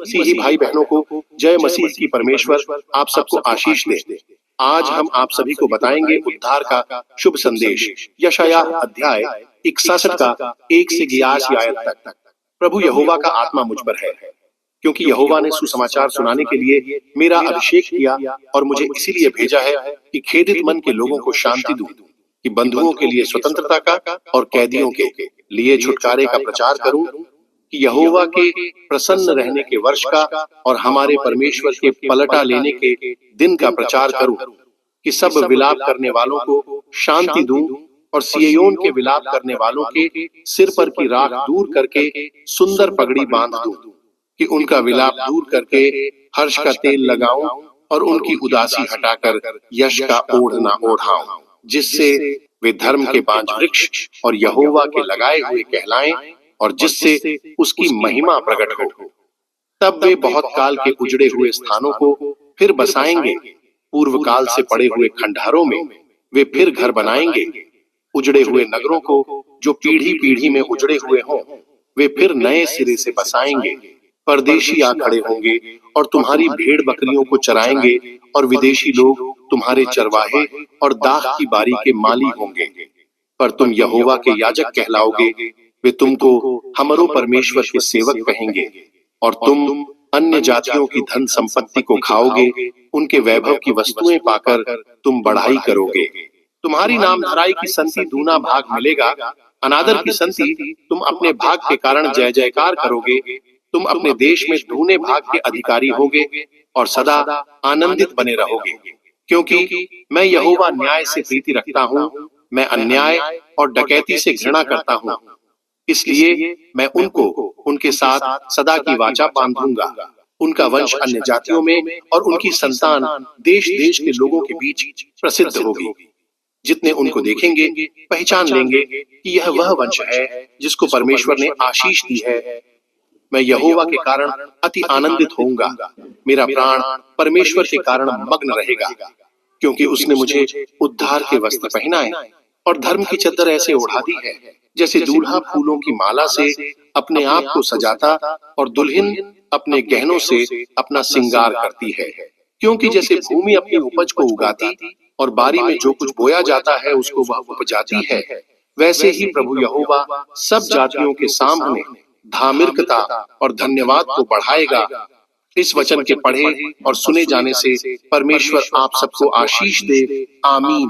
मसीही भाई बहनों को जय मसीह की परमेश्वर आप सबको आशीष दे। आज हम आप सभी को बताएंगे उद्धार का शुभ संदेश, यशायाह अध्याय 61 का 1 से 11 आयत तक। प्रभु यहोवा का आत्मा मुझ पर है, क्योंकि यहोवा ने सुसमाचार सुनाने के लिए मेरा अभिषेक किया और मुझे इसीलिए भेजा है कि खेदित मन के लोगों को शांति दूं, कि बंधुओं के लिए स्वतंत्रता का और कैदियों के लिए छुटकारे का प्रचार करूं, कि यहोवा के प्रसन्न रहने के वर्ष का और हमारे परमेश्वर के पलटा लेने के दिन का प्रचार करूं, कि सब विलाप करने वालों को शांति दूं और सिय्योन के विलाप करने वालों के सिर पर की राख दूर करके सुंदर पगड़ी बांध दूं, कि उनका विलाप दूर करके हर्ष का तेल लगाऊं और उनकी उदासी हटाकर यश का ओढ़ना ओढ़ाऊं, जिससे वे धर्म के बांज वृक्ष और यहोवा के लगाए हुए कहलाएं और जिससे उसकी महिमा प्रकट हो। तब वे बहुत काल के उजड़े हुए स्थानों को फिर बसाएंगे, पूर्व काल से पड़े हुए खंडहरों में वे फिर घर बनाएंगे। उजड़े हुए नगरों को जो पीढ़ी पीढ़ी में उजड़े हुए हों, वे फिर नए सिरे से बसाएंगे। परदेशी आ खड़े होंगे और तुम्हारी भेड़ बकरियों को चराएंगे और विदेशी लोग तुम्हारे चरवाहे और दाख की बारी के माली होंगे। पर तुम यहोवा के याजक कहलाओगे, वे तुमको हमरो परमेश्वर के सेवक कहेंगे। और तुम अन्य जातियों की धन संपत्ति को खाओगे, उनके वैभव की वस्तुएं पाकर तुम बढ़ाई करोगे। तुम्हारी नामधराई की संति दूना भाग मिलेगा, अनादर की संति तुम अपने भाग के कारण जय जयकार करोगे। तुम अपने देश में दूने भाग के अधिकारी होगे और सदा आनंदित बने रहोगे, क्योंकि मैं यहोवा न्याय से प्रीति रखता हूँ, मैं अन्याय और डकैती से घृणा करता हूँ। इसलिए मैं उनको उनके साथ सदा की वाचा बांधूंगा। उनका वंश अन्य जातियों में और उनकी संतान देश देश के लोगों के बीच प्रसिद्ध होगी। जितने उनको देखेंगे पहचान लेंगे कि यह वह वंश है जिसको परमेश्वर ने आशीष दी है। मैं यहोवा के कारण अति आनंदित होऊंगा, मेरा प्राण परमेश्वर के कारण मग्न रहेगा, क्योंकि उसने मुझे उद्धार के वस्त्र पहनाए और धर्म की चद्दर ऐसे ओढ़ा दी है, जैसे दूल्हा फूलों की माला से अपने आप को सजाता और दुल्हन अपने गहनों से अपना श्रृंगार करती है। क्योंकि जैसे भूमि अपनी उपज को उगाती और बारी में जो कुछ बोया जाता है उसको वह उपजाती है, वैसे ही प्रभु यहोवा सब जातियों के सामने धार्मिकता और धन्यवाद को बढ़ाएगा। इस वचन के पढ़े और सुने जाने से परमेश्वर आप सबको आशीष दे। आमीन।